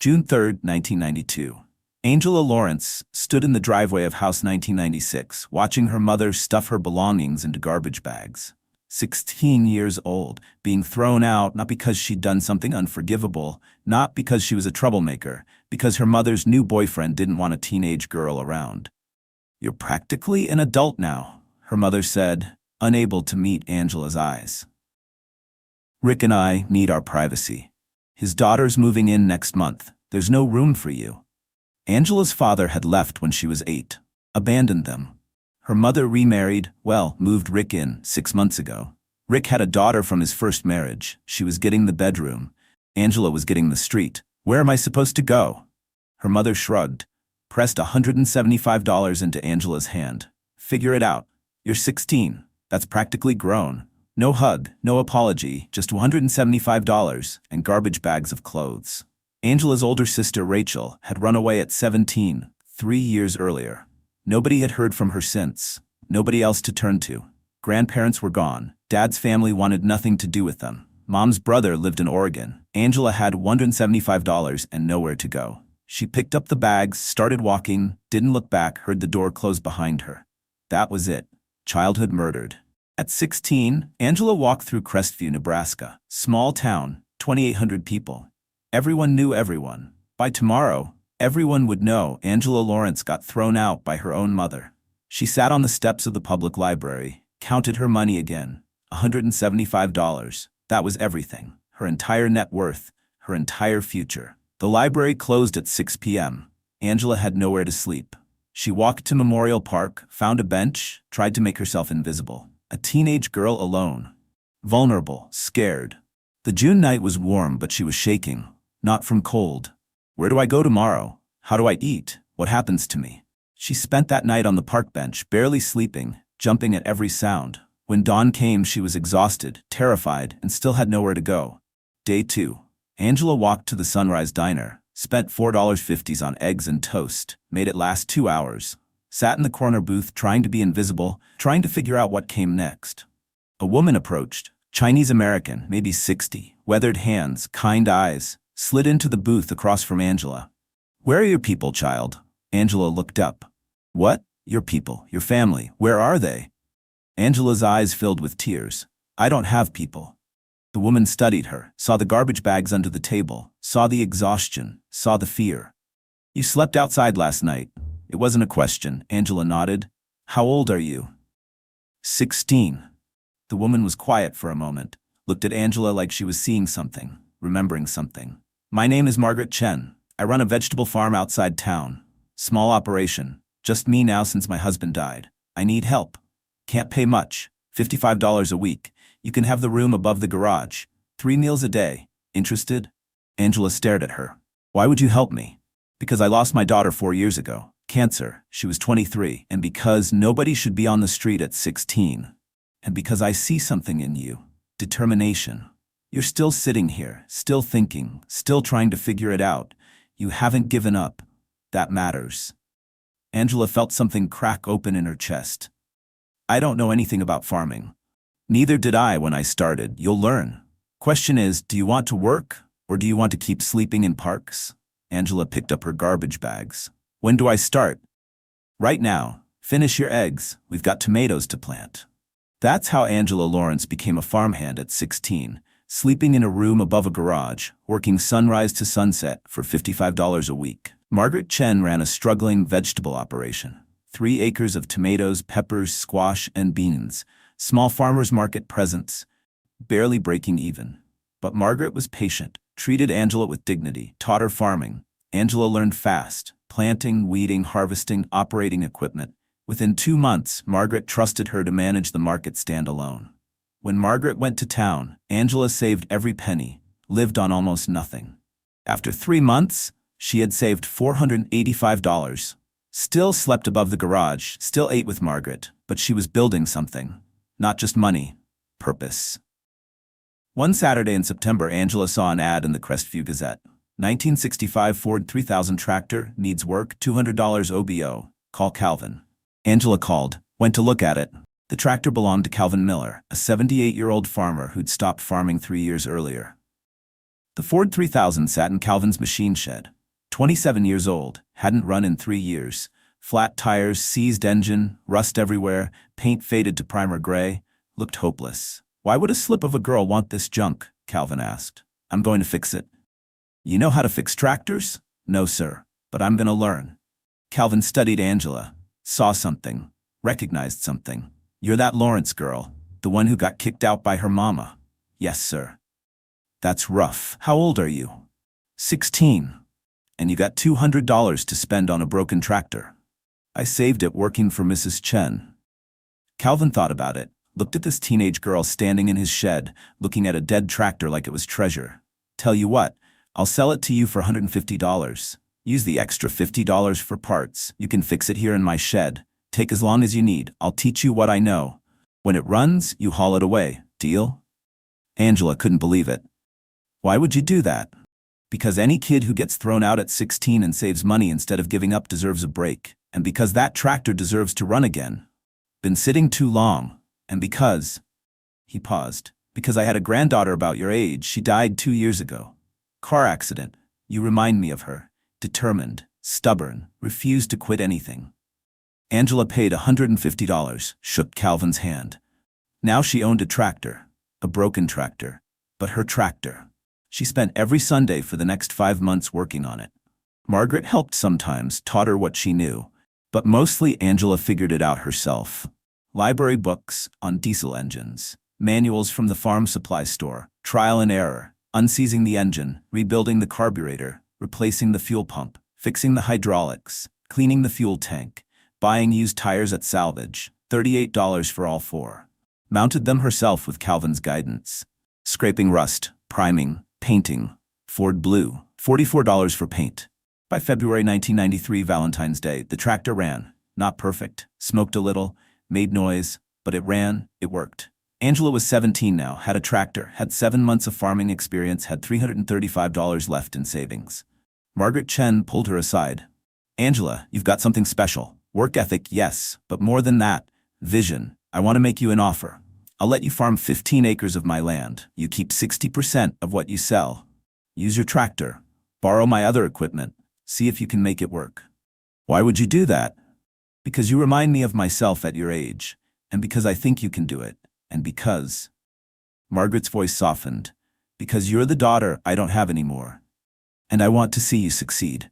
June 3, 1992. Angela Lawrence stood in the driveway of House 1996, watching her mother stuff her belongings into garbage bags. 16 years old, being thrown out not because she'd done something unforgivable, not because she was a troublemaker, because her mother's new boyfriend didn't want a teenage girl around. "You're practically an adult now," her mother said, unable to meet Angela's eyes. "Rick and I need our privacy. His daughter's moving in next month. There's no room for you." Angela's father had left when she was 8, abandoned them. Her mother remarried, moved Rick in 6 months ago. Rick had a daughter from his first marriage. She was getting the bedroom. Angela was getting the street. "Where am I supposed to go?" Her mother shrugged, pressed $175 into Angela's hand. "Figure it out. You're 16. That's practically grown. No hug, no apology, just $175 and garbage bags of clothes." Angela's older sister, Rachel, had run away at 17, 3 years earlier. Nobody had heard from her since. Nobody else to turn to. Grandparents were gone. Dad's family wanted nothing to do with them. Mom's brother lived in Oregon. Angela had $175 and nowhere to go. She picked up the bags, started walking, didn't look back, heard the door close behind her. That was it. Childhood murdered. At 16, Angela walked through Crestview, Nebraska. Small town, 2,800 people. Everyone knew everyone. By tomorrow, everyone would know Angela Lawrence got thrown out by her own mother. She sat on the steps of the public library, counted her money again. $175. That was everything. Her entire net worth, her entire future. The library closed at 6 p.m. Angela had nowhere to sleep. She walked to Memorial Park, found a bench, tried to make herself invisible. A teenage girl alone. Vulnerable, scared. The June night was warm, but she was shaking. Not from cold. Where do I go tomorrow? How do I eat? What happens to me? She spent that night on the park bench, barely sleeping, jumping at every sound. When dawn came, she was exhausted, terrified, and still had nowhere to go. Day 2. Angela walked to the Sunrise Diner, spent $4.50 on eggs and toast, made it last 2 hours. Sat in the corner booth trying to be invisible, trying to figure out what came next. A woman approached, Chinese American, maybe 60, weathered hands, kind eyes, slid into the booth across from Angela. "Where are your people, child?" Angela looked up. "What? Your people, your family, where are they?" Angela's eyes filled with tears. "I don't have people." The woman studied her, saw the garbage bags under the table, saw the exhaustion, saw the fear. "You slept outside last night." It wasn't a question. Angela nodded. "How old are you?" 16. The woman was quiet for a moment, looked at Angela like she was seeing something, remembering something. "My name is Margaret Chen. I run a vegetable farm outside town. Small operation. Just me now since my husband died. I need help. Can't pay much. $55 a week. You can have the room above the garage. 3 meals a day. Interested?" Angela stared at her. "Why would you help me?" "Because I lost my daughter 4 years ago. Cancer. She was 23. And because nobody should be on the street at 16. And because I see something in you. Determination. You're still sitting here, still thinking, still trying to figure it out. You haven't given up. That matters." Angela felt something crack open in her chest. "I don't know anything about farming. Neither did I when I started. You'll learn. Question is, do you want to work, or do you want to keep sleeping in parks?" Angela picked up her garbage bags. "When do I start?" "Right now. Finish your eggs. We've got tomatoes to plant." That's how Angela Lawrence became a farmhand at 16, sleeping in a room above a garage, working sunrise to sunset for $55 a week. Margaret Chen ran a struggling vegetable operation. 3 acres of tomatoes, peppers, squash, and beans. Small farmers market presence, barely breaking even. But Margaret was patient, treated Angela with dignity, taught her farming. Angela learned fast, planting, weeding, harvesting, operating equipment. Within 2 months, Margaret trusted her to manage the market stand alone. When Margaret went to town, Angela saved every penny, lived on almost nothing. After 3 months, she had saved $485. Still slept above the garage, still ate with Margaret, but she was building something. Not just money, purpose. One Saturday in September, Angela saw an ad in the Crestview Gazette. 1965 Ford 3000 tractor, needs work, $200 OBO. Call Calvin. Angela called, went to look at it. The tractor belonged to Calvin Miller, a 78-year-old farmer who'd stopped farming 3 years earlier. The Ford 3000 sat in Calvin's machine shed. 27 years old, hadn't run in 3 years. Flat tires, seized engine, rust everywhere, paint faded to primer gray, looked hopeless. "Why would a slip of a girl want this junk?" Calvin asked. "I'm going to fix it." "You know how to fix tractors?" "No, sir, but I'm going to learn." Calvin studied Angela, saw something, recognized something. "You're that Lawrence girl, the one who got kicked out by her mama." "Yes, sir." "That's rough. How old are you?" 16. "And you got $200 to spend on a broken tractor." "I saved it working for Mrs. Chen." Calvin thought about it, looked at this teenage girl standing in his shed, looking at a dead tractor like it was treasure. "Tell you what, I'll sell it to you for $150. Use the extra $50 for parts. You can fix it here in my shed. Take as long as you need. I'll teach you what I know. When it runs, you haul it away. Deal?" Angela couldn't believe it. "Why would you do that?" "Because any kid who gets thrown out at 16 and saves money instead of giving up deserves a break. And because that tractor deserves to run again. Been sitting too long. And because..." He paused. "Because I had a granddaughter about your age. She died 2 years ago. Car accident. You remind me of her. Determined, stubborn, refused to quit anything." Angela paid $150, shook Calvin's hand. Now she owned a tractor. A broken tractor. But her tractor. She spent every Sunday for the next 5 months working on it. Margaret helped sometimes, taught her what she knew. But mostly Angela figured it out herself. Library books on diesel engines, manuals from the farm supply store, trial and error, unseizing the engine, rebuilding the carburetor, replacing the fuel pump, fixing the hydraulics, cleaning the fuel tank, buying used tires at salvage, $38 for all 4. Mounted them herself with Calvin's guidance. Scraping rust, priming, painting. Ford Blue, $44 for paint. By February 1993, Valentine's Day, the tractor ran. Not perfect, smoked a little, made noise, but it ran, it worked. Angela was 17 now, had a tractor, had 7 months of farming experience, had $335 left in savings. Margaret Chen pulled her aside. "Angela, you've got something special. Work ethic, yes, but more than that. Vision. I want to make you an offer. I'll let you farm 15 acres of my land. You keep 60% of what you sell. Use your tractor. Borrow my other equipment. See if you can make it work." "Why would you do that?" "Because you remind me of myself at your age, and because I think you can do it, and because..." Margaret's voice softened. "Because you're the daughter I don't have anymore. And I want to see you succeed."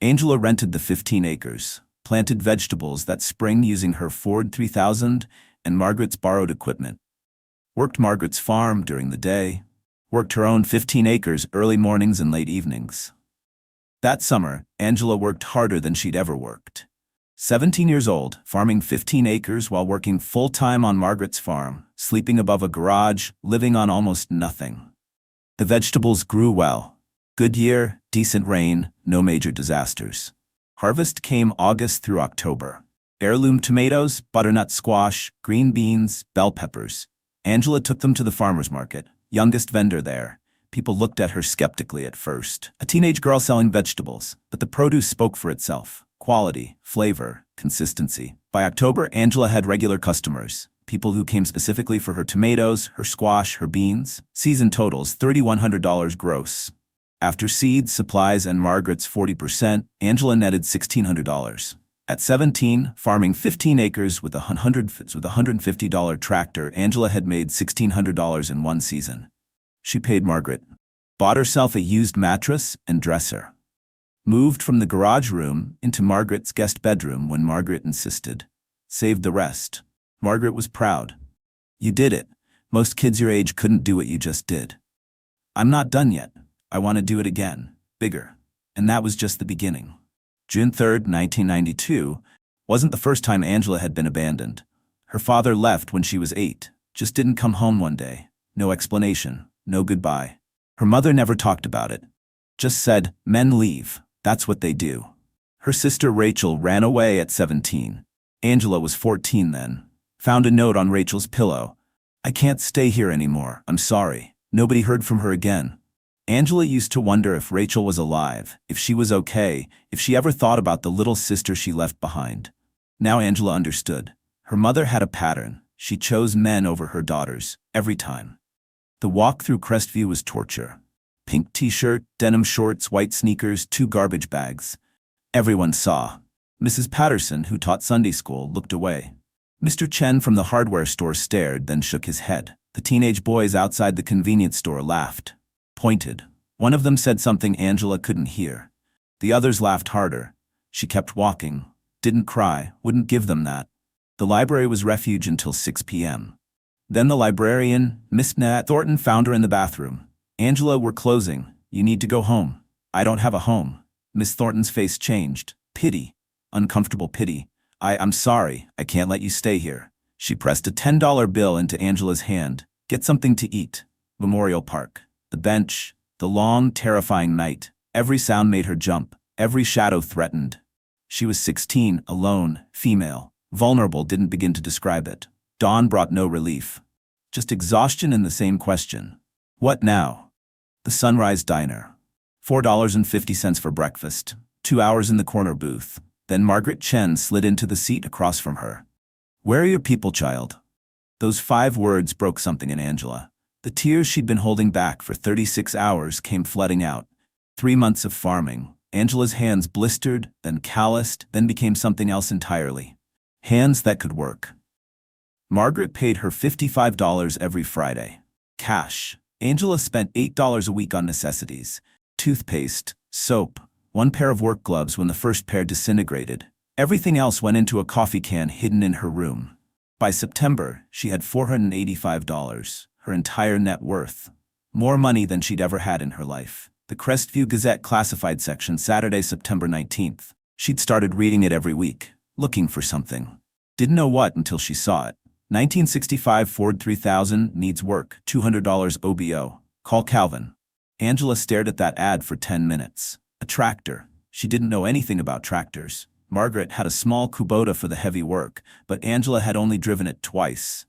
Angela rented the 15 acres, planted vegetables that spring using her Ford 3000 and Margaret's borrowed equipment. Worked Margaret's farm during the day. Worked her own 15 acres early mornings and late evenings. That summer, Angela worked harder than she'd ever worked. 17 years old, farming 15 acres while working full-time on Margaret's farm, sleeping above a garage, living on almost nothing. The vegetables grew well. Good year, decent rain, no major disasters. Harvest came August through October. Heirloom tomatoes, butternut squash, green beans, bell peppers. Angela took them to the farmer's market, youngest vendor there. People looked at her skeptically at first. A teenage girl selling vegetables, but the produce spoke for itself. Quality, flavor, consistency. By October, Angela had regular customers. People who came specifically for her tomatoes, her squash, her beans. Season totals, $3,100 gross. After seeds, supplies, and Margaret's 40%, Angela netted $1,600. At 17, farming 15 acres with a $150 tractor, Angela had made $1,600 in one season. She paid Margaret. Bought herself a used mattress and dresser. Moved from the garage room into Margaret's guest bedroom when Margaret insisted. Saved the rest. Margaret was proud. "You did it. Most kids your age couldn't do what you just did." "I'm not done yet. I want to do it again, bigger." And that was just the beginning. June 3, 1992, wasn't the first time Angela had been abandoned. Her father left when she was 8, just didn't come home one day. No explanation, no goodbye. Her mother never talked about it. Just said, "Men leave, that's what they do." Her sister Rachel ran away at 17. Angela was 14 then. Found a note on Rachel's pillow. "I can't stay here anymore, I'm sorry." Nobody heard from her again. Angela used to wonder if Rachel was alive, if she was okay, if she ever thought about the little sister she left behind. Now Angela understood. Her mother had a pattern. She chose men over her daughters, every time. The walk through Crestview was torture. Pink t-shirt, denim shorts, white sneakers, 2 garbage bags. Everyone saw. Mrs. Patterson, who taught Sunday school, looked away. Mr. Chen from the hardware store stared, then shook his head. The teenage boys outside the convenience store laughed, pointed. One of them said something Angela couldn't hear. The others laughed harder. She kept walking, didn't cry, wouldn't give them that. The library was refuge until 6 p.m. Then the librarian, Miss Nat Thornton, found her in the bathroom. Angela, we're closing. You need to go home. I don't have a home. Miss Thornton's face changed. Pity. Uncomfortable pity. I'm sorry, I can't let you stay here. She pressed a $10 bill into Angela's hand. Get something to eat. Memorial Park. The bench. The long, terrifying night. Every sound made her jump. Every shadow threatened. She was 16, alone, female. Vulnerable didn't begin to describe it. Dawn brought no relief. Just exhaustion and the same question. What now? The Sunrise Diner. $4.50 for breakfast. 2 hours in the corner booth. Then Margaret Chen slid into the seat across from her. Where are your people, child? Those 5 words broke something in Angela. The tears she'd been holding back for 36 hours came flooding out. 3 months of farming. Angela's hands blistered, then calloused, then became something else entirely. Hands that could work. Margaret paid her $55 every Friday. Cash. Angela spent $8 a week on necessities. Toothpaste, soap, 1 pair of work gloves when the first pair disintegrated. Everything else went into a coffee can hidden in her room. By September, she had $485, her entire net worth. More money than she'd ever had in her life. The Crestview Gazette classified section, Saturday, September 19th. She'd started reading it every week, looking for something. Didn't know what until she saw it. 1965 Ford 3000 needs work, $200 OBO. Call Calvin. Angela stared at that ad for 10 minutes. A tractor. She didn't know anything about tractors. Margaret had a small Kubota for the heavy work, but Angela had only driven it twice.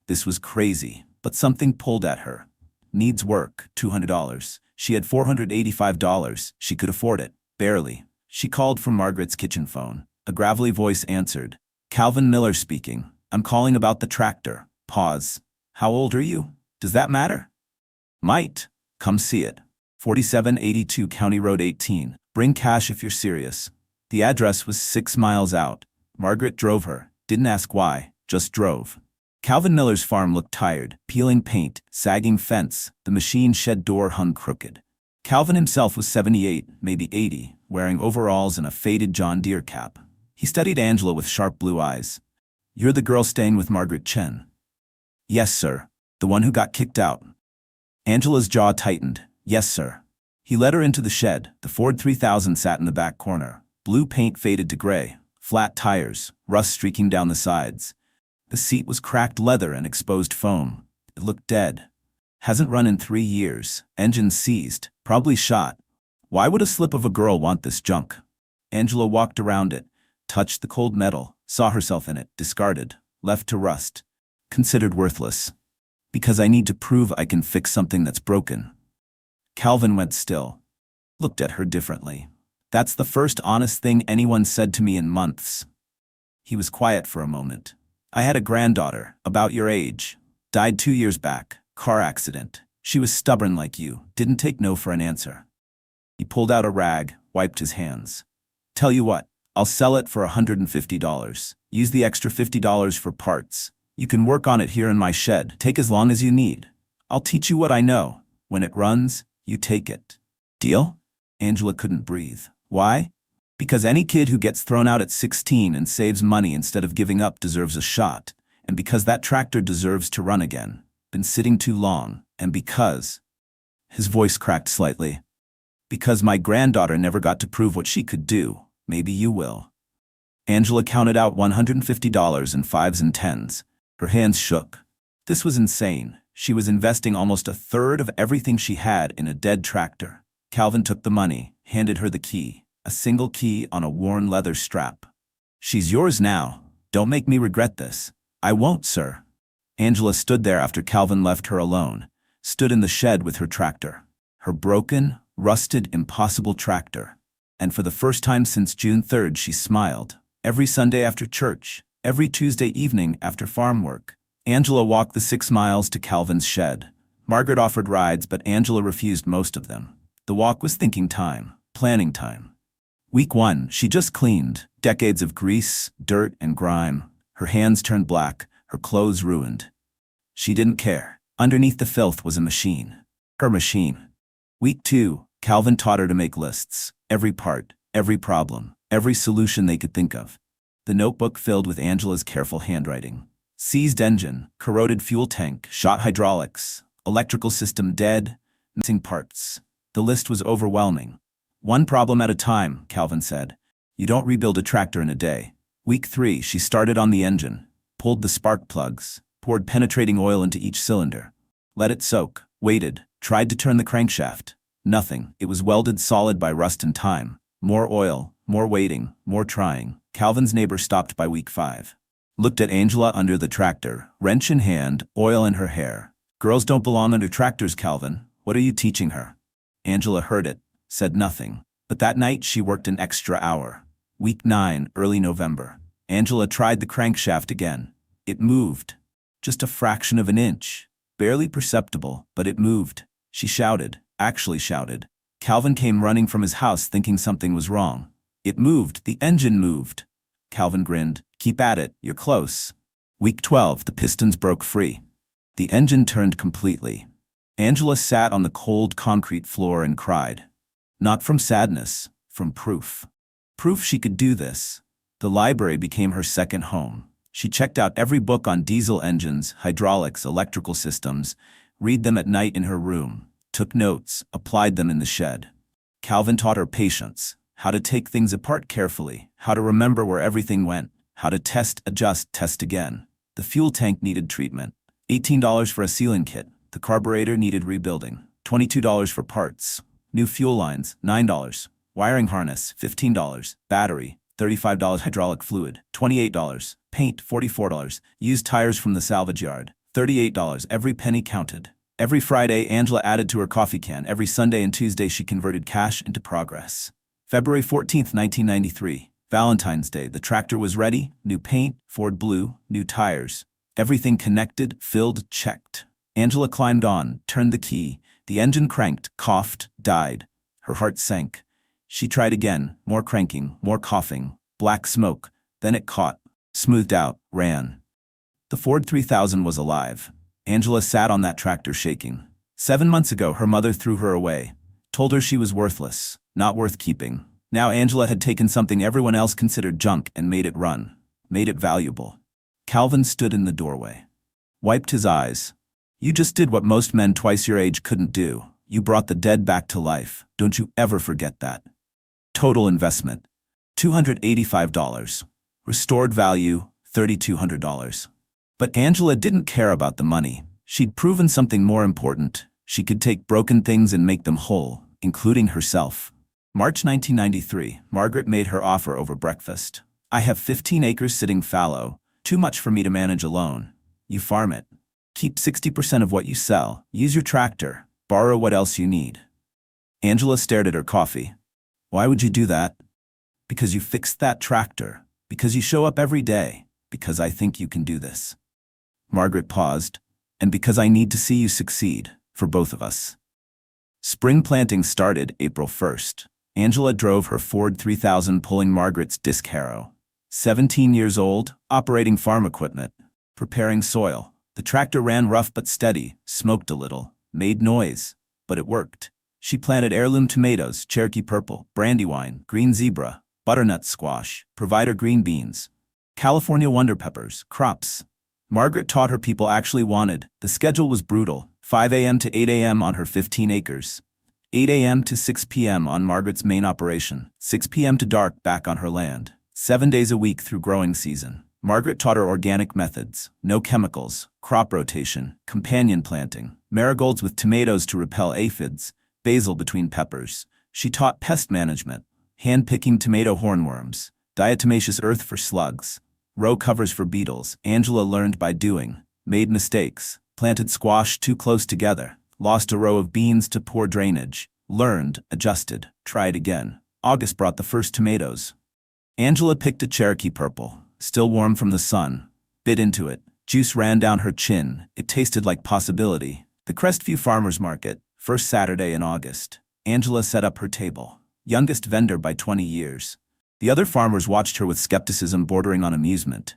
This was crazy, but something pulled at her. Needs work, $200. She had $485. She could afford it. Barely. She called from Margaret's kitchen phone. A gravelly voice answered. Calvin Miller speaking. I'm calling about the tractor. Pause. How old are you? Does that matter? Might. Come see it. 4782 County Road 18. Bring cash if you're serious. The address was 6 miles out. Margaret drove her. Didn't ask why. Just drove. Calvin Miller's farm looked tired. Peeling paint, sagging fence. The machine shed door hung crooked. Calvin himself was 78, maybe 80, wearing overalls and a faded John Deere cap. He studied Angela with sharp blue eyes. You're the girl staying with Margaret Chen? Yes, sir. The one who got kicked out. Angela's jaw tightened. Yes, sir. He led her into the shed. The Ford 3000 sat in the back corner. Blue paint faded to gray. Flat tires, rust streaking down the sides. The seat was cracked leather and exposed foam. It looked dead. Hasn't run in 3 years. Engine seized. Probably shot. Why would a slip of a girl want this junk? Angela walked around it, touched the cold metal, saw herself in it, discarded, left to rust, considered worthless. Because I need to prove I can fix something that's broken. Calvin went still, looked at her differently. That's the first honest thing anyone said to me in months. He was quiet for a moment. I had a granddaughter, about your age. Died 2 years back, car accident. She was stubborn like you, didn't take no for an answer. He pulled out a rag, wiped his hands. Tell you what, I'll sell it for $150. Use the extra $50 for parts. You can work on it here in my shed. Take as long as you need. I'll teach you what I know. When it runs, you take it. Deal? Angela couldn't breathe. Why? Because any kid who gets thrown out at 16 and saves money instead of giving up deserves a shot. And because that tractor deserves to run again. Been sitting too long. And because... His voice cracked slightly. Because my granddaughter never got to prove what she could do. Maybe you will. Angela counted out $150 in 5s and 10s. Her hands shook. This was insane. She was investing almost a third of everything she had in a dead tractor. Calvin took the money, handed her the key. A single key on a worn leather strap. She's yours now. Don't make me regret this. I won't, sir. Angela stood there after Calvin left her alone. Stood in the shed with her tractor. Her broken, rusted, impossible tractor. And for the first time since June 3rd, she smiled. Every Sunday after church, every Tuesday evening after farm work, Angela walked the 6 miles to Calvin's shed. Margaret offered rides, but Angela refused most of them. The walk was thinking time, planning time. Week 1, she just cleaned. Decades of grease, dirt, and grime. Her hands turned black, her clothes ruined. She didn't care. Underneath the filth was a machine. Her machine. Week 2, Calvin taught her to make lists. Every part, every problem, every solution they could think of. The notebook filled with Angela's careful handwriting. Seized engine, corroded fuel tank, shot hydraulics, electrical system dead, missing parts. The list was overwhelming. One problem at a time, Calvin said. You don't rebuild a tractor in a day. Week 3, she started on the engine, pulled the spark plugs, poured penetrating oil into each cylinder. Let it soak, waited, tried to turn the crankshaft. Nothing. It was welded solid by rust and time. More oil, more waiting, more trying. Calvin's neighbor stopped by week 5. Looked at Angela under the tractor, wrench in hand, oil in her hair. Girls don't belong under tractors, Calvin. What are you teaching her? Angela heard it, said nothing. But that night she worked an extra hour. Week 9, early November. Angela tried the crankshaft again. It moved. Just a fraction of an inch. Barely perceptible, but it moved. She shouted, actually shouted. Calvin came running from his house thinking something was wrong. It moved. The engine moved. Calvin grinned. Keep at it. You're close. Week 12, the pistons broke free. The engine turned completely. Angela sat on the cold concrete floor and cried. Not from sadness, from proof. Proof she could do this. The library became her second home. She checked out every book on diesel engines, hydraulics, electrical systems, read them at night in her room, took notes, applied them in the shed. Calvin taught her patience, how to take things apart carefully, how to remember where everything went, how to test, adjust, test again. The fuel tank needed treatment. $18 for a sealing kit. The carburetor needed rebuilding. $22 for parts. New fuel lines, $9. Wiring harness, $15. Battery, $35. Hydraulic fluid, $28. Paint, $44. Used tires from the salvage yard, $38. Every penny counted. Every Friday, Angela added to her coffee can. Every Sunday and Tuesday, she converted cash into progress. February 14th, 1993. Valentine's Day. The tractor was ready. New paint, Ford Blue, new tires. Everything connected, filled, checked. Angela climbed on, turned the key. The engine cranked, coughed, died. Her heart sank. She tried again, more cranking, more coughing, black smoke. Then it caught, smoothed out, ran. The Ford 3000 was alive. Angela sat on that tractor shaking. 7 months ago, her mother threw her away, told her she was worthless, not worth keeping. Now Angela had taken something everyone else considered junk and made it run, made it valuable. Calvin stood in the doorway, wiped his eyes. You just did what most men twice your age couldn't do. You brought the dead back to life. Don't you ever forget that. Total investment, $285. Restored value, $3,200. But Angela didn't care about the money. She'd proven something more important. She could take broken things and make them whole, including herself. March 1993, Margaret made her offer over breakfast. I have 15 acres sitting fallow, too much for me to manage alone. You farm it. Keep 60% of what you sell. Use your tractor. Borrow what else you need. Angela stared at her coffee. Why would you do that? Because you fixed that tractor. Because you show up every day. Because I think you can do this. Margaret paused. And because I need to see you succeed, for both of us. Spring planting started April 1st. Angela drove her Ford 3000 pulling Margaret's disc harrow. 17 years old, operating farm equipment, preparing soil. The tractor ran rough but steady, smoked a little, made noise, but it worked. She planted heirloom tomatoes, Cherokee purple, brandywine, green zebra, butternut squash, provider green beans, California wonder peppers, crops. Margaret taught her people actually wanted. The schedule was brutal, 5 a.m. to 8 a.m. on her 15 acres. 8 a.m. to 6 p.m. on Margaret's main operation, 6 p.m. to dark back on her land. 7 days a week through growing season. Margaret taught her organic methods, no chemicals, crop rotation, companion planting, marigolds with tomatoes to repel aphids, basil between peppers. She taught pest management, hand-picking tomato hornworms, diatomaceous earth for slugs, row covers for beetles. Angela learned by doing, made mistakes, planted squash too close together, lost a row of beans to poor drainage, learned, adjusted, tried again. August brought the first tomatoes. Angela picked a Cherokee purple, still warm from the sun, bit into it. Juice ran down her chin. It tasted like possibility. The Crestview Farmers Market, first Saturday in August. Angela set up her table. Youngest vendor by 20 years. The other farmers watched her with skepticism bordering on amusement.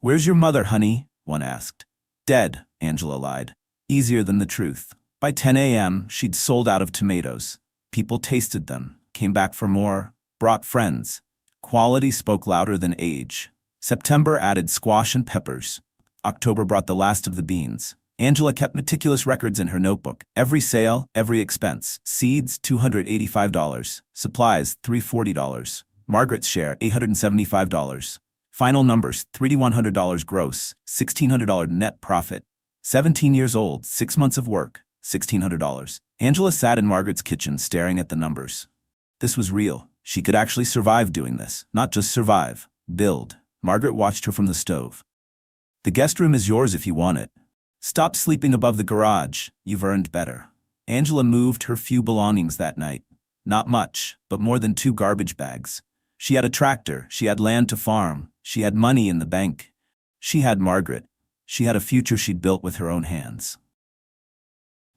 "Where's your mother, honey?" one asked. "Dead," Angela lied. Easier than the truth. By 10 a.m., she'd sold out of tomatoes. People tasted them, came back for more, brought friends. Quality spoke louder than age. September added squash and peppers. October brought the last of the beans. Angela kept meticulous records in her notebook. Every sale, every expense. Seeds, $285. Supplies, $340. Margaret's share, $875. Final numbers, $3,100 gross, $1,600 net profit. 17 years old, 6 months of work, $1,600. Angela sat in Margaret's kitchen staring at the numbers. This was real. She could actually survive doing this. Not just survive, build. Margaret watched her from the stove. "The guest room is yours if you want it. Stop sleeping above the garage. You've earned better." Angela moved her few belongings that night. Not much, but more than 2 garbage bags. She had a tractor, she had land to farm, she had money in the bank. She had Margaret. She had a future she'd built with her own hands.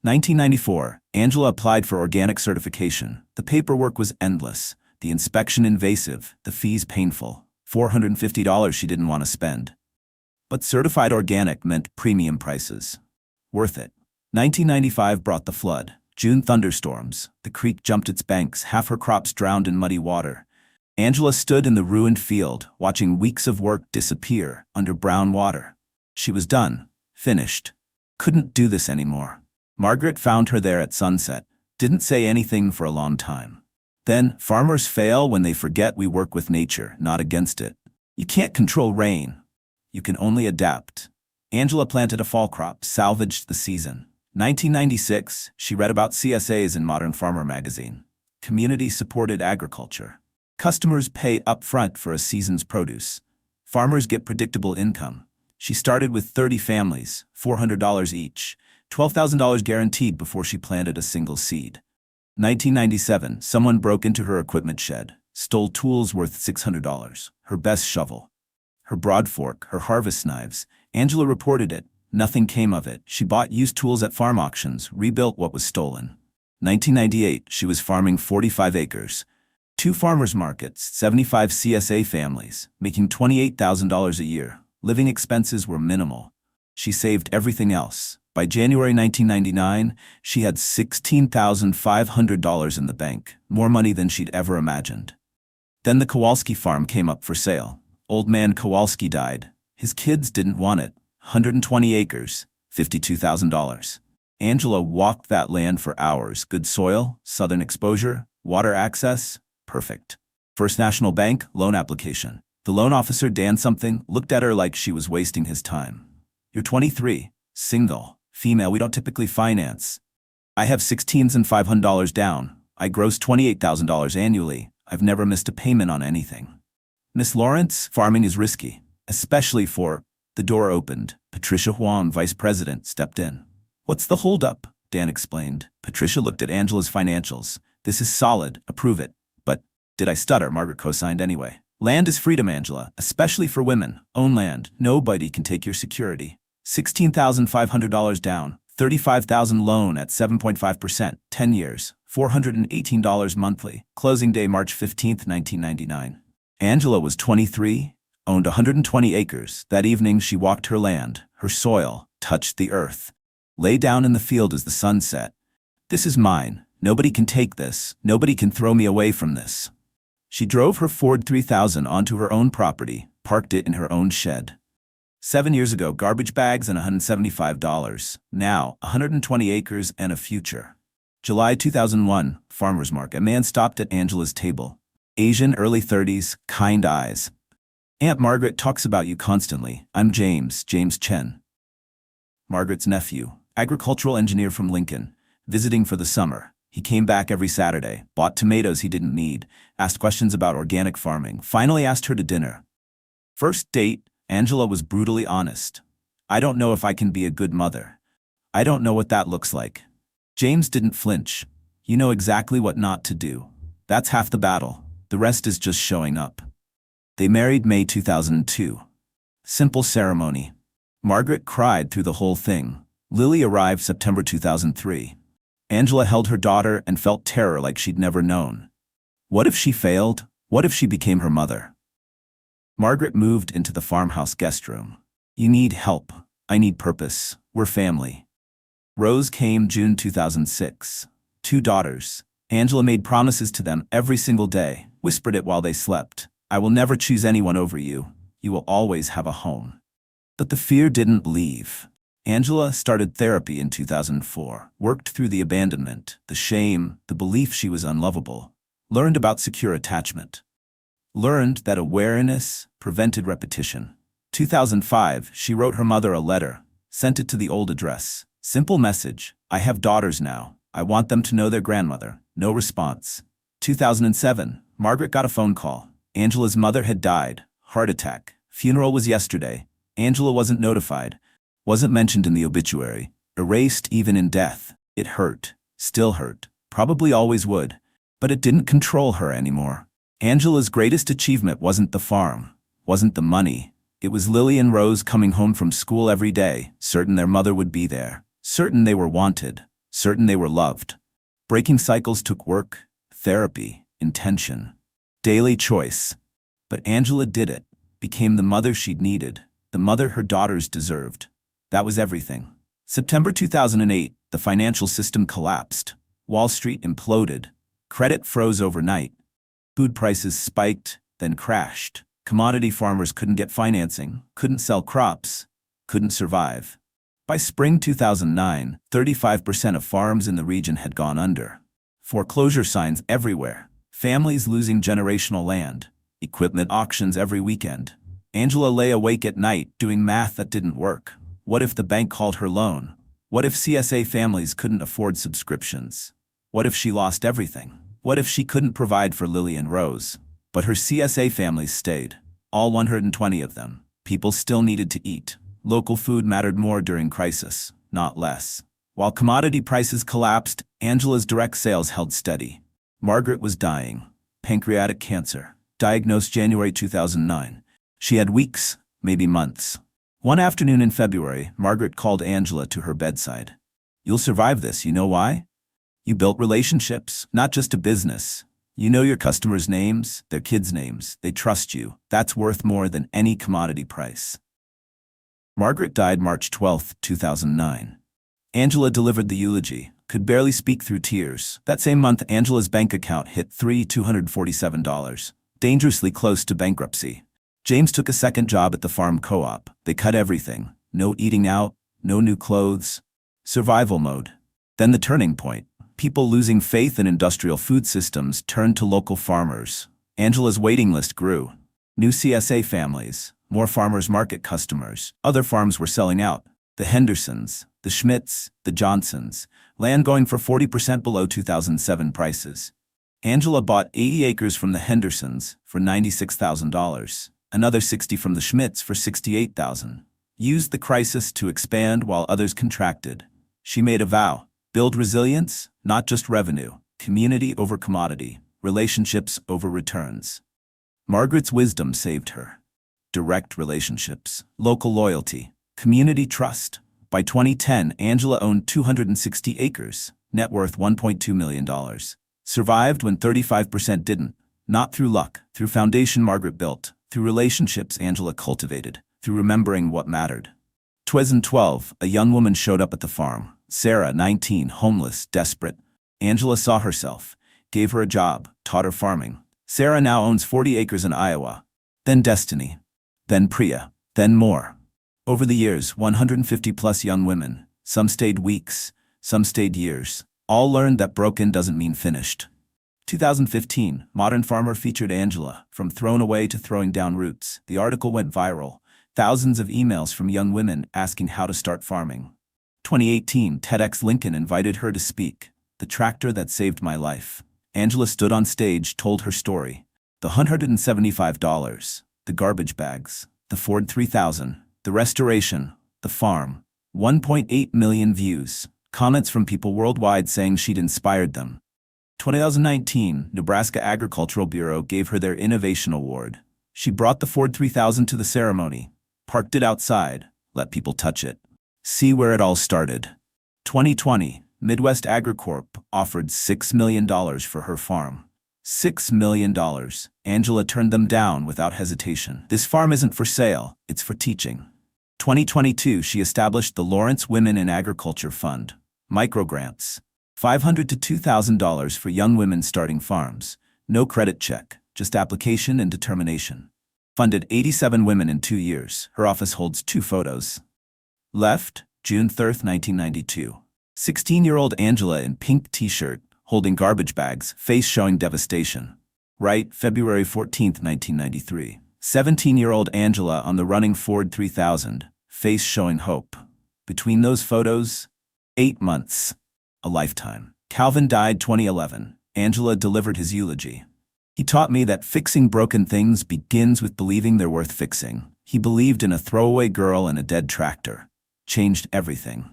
1994, Angela applied for organic certification. The paperwork was endless, the inspection invasive, the fees painful. $450 she didn't want to spend. But certified organic meant premium prices. Worth it. 1995 brought the flood. June thunderstorms. The creek jumped its banks, half her crops drowned in muddy water. Angela stood in the ruined field, watching weeks of work disappear under brown water. She was done. Finished. Couldn't do this anymore. Margaret found her there at sunset. Didn't say anything for a long time. Then, farmers fail when they forget we work with nature, not against it. You can't control rain. You can only adapt. Angela planted a fall crop, salvaged the season. 1996, she read about CSAs in Modern Farmer magazine. Community-supported agriculture. Customers pay upfront for a season's produce. Farmers get predictable income. She started with 30 families, $400 each, $12,000 guaranteed before she planted a single seed. 1997, someone broke into her equipment shed, stole tools worth $600, her best shovel, her broad fork, her harvest knives. Angela reported it. Nothing came of it. She bought used tools at farm auctions, rebuilt what was stolen. 1998, she was farming 45 acres. 2 farmers markets, 75 CSA families, making $28,000 a year. Living expenses were minimal. She saved everything else. By January 1999, she had $16,500 in the bank, more money than she'd ever imagined. Then the Kowalski farm came up for sale. Old man Kowalski died. His kids didn't want it. 120 acres, $52,000. Angela walked that land for hours. Good soil, southern exposure, water access, perfect. First National Bank, loan application. The loan officer, Dan something, looked at her like she was wasting his time. "You're 23, single, female, we don't typically finance. I have $16,500 down. I gross $28,000 annually. I've never missed a payment on anything." "Miss Lawrence, farming is risky, especially for..." The door opened. Patricia Huang, vice president, stepped in. "What's the holdup?" Dan explained. Patricia looked at Angela's financials. "This is solid. Approve it." "But..." "Did I stutter?" Margaret co-signed anyway. "Land is freedom, Angela, especially for women. Own land. Nobody can take your security. $16,500 down. $35,000 loan at 7.5%. 10 years. $418 monthly. Closing day March 15, 1999. Angela was 23, owned 120 acres. That evening she walked her land. Her soil touched the earth. Lay down in the field as the sun set. "This is mine. Nobody can take this. Nobody can throw me away from this." She drove her Ford 3000 onto her own property, parked it in her own shed. 7 years ago, garbage bags and $175. Now, 120 acres and a future. July 2001, farmer's market. A man stopped at Angela's table. Asian, early 30s, kind eyes. "Aunt Margaret talks about you constantly. I'm James Chen. Margaret's nephew, agricultural engineer from Lincoln, visiting for the summer. He came back every Saturday, bought tomatoes he didn't need, asked questions about organic farming, finally asked her to dinner. First date, Angela was brutally honest. "I don't know if I can be a good mother. I don't know what that looks like." James didn't flinch. "You know exactly what not to do. That's half the battle. The rest is just showing up." They married May 2002. Simple ceremony. Margaret cried through the whole thing. Lily arrived September 2003. Angela held her daughter and felt terror like she'd never known. What if she failed? What if she became her mother? Margaret moved into the farmhouse guest room. You need help. I need purpose. We're family. Rose came June 2006. 2 daughters. Angela made promises to them every single day, whispered it while they slept. I will never choose anyone over you. You will always have a home. But the fear didn't leave. Angela started therapy in 2004, worked through the abandonment, the shame, the belief she was unlovable, learned about secure attachment, learned that awareness prevented repetition. 2005, she wrote her mother a letter, sent it to the old address. Simple message, I have daughters now. I want them to know their grandmother. No response. 2007, Margaret got a phone call. Angela's mother had died. Heart attack. Funeral was yesterday. Angela wasn't notified. Wasn't mentioned in the obituary. Erased even in death. It hurt. Still hurt. Probably always would. But it didn't control her anymore. Angela's greatest achievement wasn't the farm. Wasn't the money. It was Lily and Rose coming home from school every day, certain their mother would be there. Certain they were wanted. Certain they were loved. Breaking cycles took work, therapy, intention, daily choice. But Angela did it. Became the mother she'd needed. The mother her daughters deserved. That was everything. September 2008, the financial system collapsed. Wall Street imploded. Credit froze overnight. Food prices spiked, then crashed. Commodity farmers couldn't get financing, couldn't sell crops, couldn't survive. By spring 2009, 35% of farms in the region had gone under. Foreclosure signs everywhere. Families losing generational land. Equipment auctions every weekend. Angela lay awake at night doing math that didn't work. What if the bank called her loan? What if CSA families couldn't afford subscriptions? What if she lost everything? What if she couldn't provide for Lily and Rose? But her CSA families stayed. All 120 of them. People still needed to eat. Local food mattered more during crisis, not less. While commodity prices collapsed, Angela's direct sales held steady. Margaret was dying. Pancreatic cancer. Diagnosed January 2009. She had weeks, maybe months. One afternoon in February, Margaret called Angela to her bedside. You'll survive this, you know why? You built relationships, not just a business. You know your customers' names, their kids' names. They trust you. That's worth more than any commodity price. Margaret died March 12, 2009. Angela delivered the eulogy, could barely speak through tears. That same month, Angela's bank account hit $247, dangerously close to bankruptcy. James took a second job at the farm co-op. They cut everything. No eating out, no new clothes. Survival mode. Then the turning point. People losing faith in industrial food systems turned to local farmers. Angela's waiting list grew. New CSA families, more farmers market customers. Other farms were selling out. The Hendersons, the Schmidts, the Johnsons. Land going for 40% below 2007 prices. Angela bought 80 acres from the Hendersons for $96,000. Another 60 from the Schmidts for $68,000. Used the crisis to expand while others contracted. She made a vow. Build resilience, not just revenue. Community over commodity. Relationships over returns. Margaret's wisdom saved her. Direct relationships. Local loyalty. Community trust. By 2010, Angela owned 260 acres. Net worth $1.2 million. Survived when 35% didn't. Not through luck. Through foundation Margaret built. Through relationships Angela cultivated, through remembering what mattered. 2012, a young woman showed up at the farm. Sarah, 19, homeless, desperate. Angela saw herself, gave her a job, taught her farming. Sarah now owns 40 acres in Iowa. Then Destiny. Then Priya. Then more. Over the years, 150-plus young women. Some stayed weeks, some stayed years. All learned that broken doesn't mean finished. 2015, Modern Farmer featured Angela, From Thrown Away to Throwing Down Roots. The article went viral. Thousands of emails from young women asking how to start farming. 2018, TEDx Lincoln invited her to speak. The tractor that saved my life. Angela stood on stage, told her story. The $175, the garbage bags, the Ford 3000, the restoration, the farm. 1.8 million views. Comments from people worldwide saying she'd inspired them. 2019, Nebraska Agricultural Bureau gave her their Innovation Award. She brought the Ford 3000 to the ceremony, parked it outside, let people touch it. See where it all started. 2020, Midwest AgriCorp offered $6 million for her farm. $6 million. Angela turned them down without hesitation. This farm isn't for sale, it's for teaching. 2022, she established the Lawrence Women in Agriculture Fund. Microgrants. $500 to $2,000 for young women starting farms. No credit check, just application and determination. Funded 87 women in 2 years. Her office holds 2 photos. Left, June 3, 1992. 16-year-old Angela in pink t-shirt, holding garbage bags, face showing devastation. Right, February 14, 1993. 17-year-old Angela on the running Ford 3000, face showing hope. Between those photos, 8 months. A lifetime. Calvin died 2011. Angela delivered his eulogy. He taught me that fixing broken things begins with believing they're worth fixing. He believed in a throwaway girl and a dead tractor. Changed everything.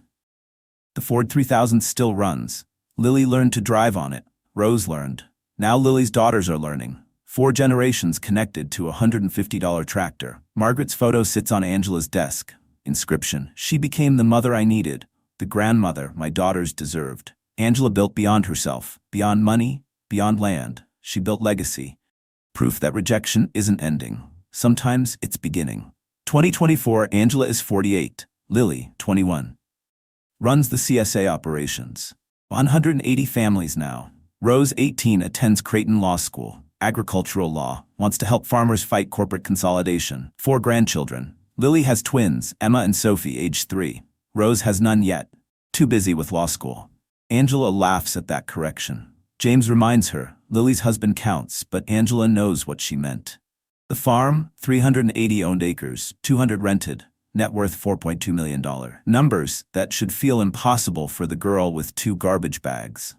The Ford 3000 still runs. Lily learned to drive on it. Rose learned. Now Lily's daughters are learning. 4 generations connected to a $150 tractor. Margaret's photo sits on Angela's desk. Inscription: she became the mother I needed, the grandmother my daughters deserved. Angela built beyond herself, beyond money, beyond land. She built legacy. Proof that rejection isn't ending. Sometimes it's beginning. 2024, Angela is 48. Lily, 21. Runs the CSA operations. 180 families now. Rose, 18, attends Creighton Law School. Agricultural law. Wants to help farmers fight corporate consolidation. 4 grandchildren. Lily has twins, Emma and Sophie, age 3. Rose has none yet. Too busy with law school. Angela laughs at that correction. James reminds her, Lily's husband counts, but Angela knows what she meant. The farm, 380 owned acres, 200 rented, net worth $4.2 million. Numbers that should feel impossible for the girl with 2 garbage bags.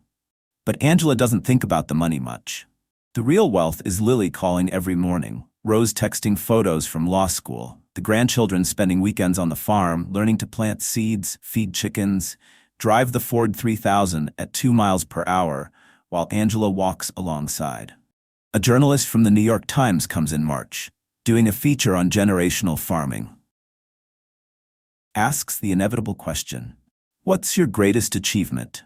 But Angela doesn't think about the money much. The real wealth is Lily calling every morning, Rose texting photos from law school, the grandchildren spending weekends on the farm, learning to plant seeds, feed chickens, drive the Ford 3000 at 2 miles per hour, while Angela walks alongside. A journalist from the New York Times comes in March, doing a feature on generational farming. Asks the inevitable question, what's your greatest achievement?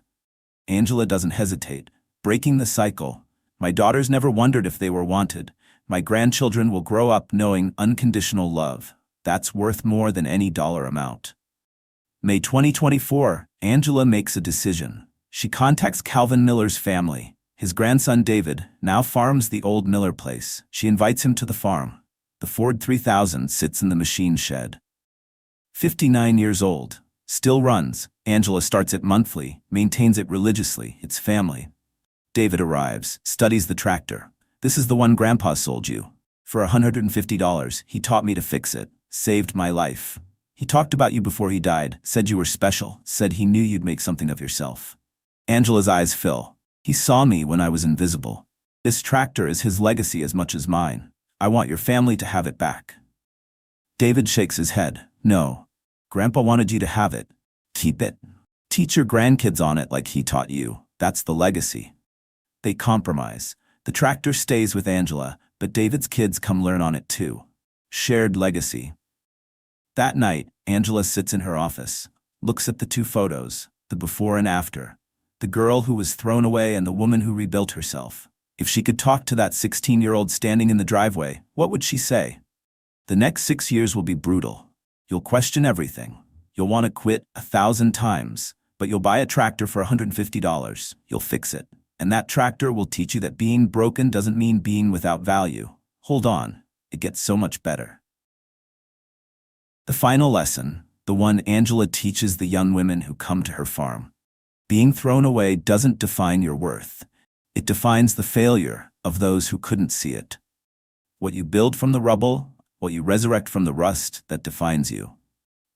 Angela doesn't hesitate, breaking the cycle. My daughters never wondered if they were wanted. My grandchildren will grow up knowing unconditional love. That's worth more than any dollar amount. May 2024, Angela makes a decision. She contacts Calvin Miller's family. His grandson David now farms the old Miller place. She invites him to the farm. The Ford 3000 sits in the machine shed. 59 years old. Still runs. Angela starts it monthly, maintains it religiously. It's family. David arrives, studies the tractor. This is the one Grandpa sold you. For $150, he taught me to fix it. Saved my life. He talked about you before he died, said you were special, said he knew you'd make something of yourself. Angela's eyes fill. He saw me when I was invisible. This tractor is his legacy as much as mine. I want your family to have it back. David shakes his head. No. Grandpa wanted you to have it. Keep it. Teach your grandkids on it like he taught you. That's the legacy. They compromise. The tractor stays with Angela, but David's kids come learn on it too. Shared legacy. That night, Angela sits in her office, looks at the 2 photos, the before and after. The girl who was thrown away and the woman who rebuilt herself. If she could talk to that 16-year-old standing in the driveway, what would she say? The next 6 years will be brutal. You'll question everything. You'll want to quit 1,000 times, but you'll buy a tractor for $150. You'll fix it. And that tractor will teach you that being broken doesn't mean being without value. Hold on, it gets so much better. The final lesson, the one Angela teaches the young women who come to her farm. Being thrown away doesn't define your worth. It defines the failure of those who couldn't see it. What you build from the rubble, what you resurrect from the rust, that defines you.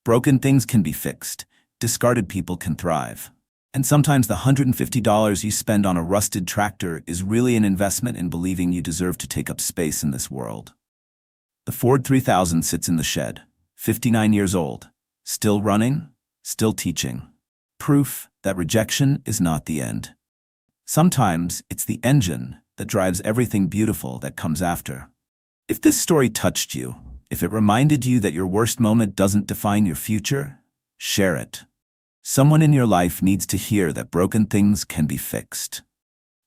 Broken things can be fixed. Discarded people can thrive. And sometimes the $150 you spend on a rusted tractor is really an investment in believing you deserve to take up space in this world. The Ford 3000 sits in the shed, 59 years old, still running, still teaching. Proof that rejection is not the end. Sometimes it's the engine that drives everything beautiful that comes after. If this story touched you, if it reminded you that your worst moment doesn't define your future, Share it. Someone in your life needs to hear that broken things can be fixed.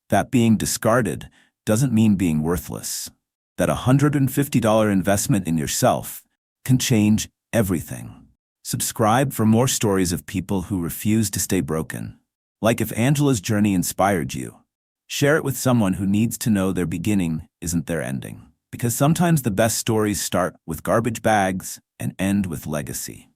That being discarded doesn't mean being worthless. That $150 investment in yourself can change everything. Subscribe for more stories of people who refuse to stay broken. Like if Angela's journey inspired you, share it with someone who needs to know their beginning isn't their ending. Because sometimes the best stories start with garbage bags and end with legacy.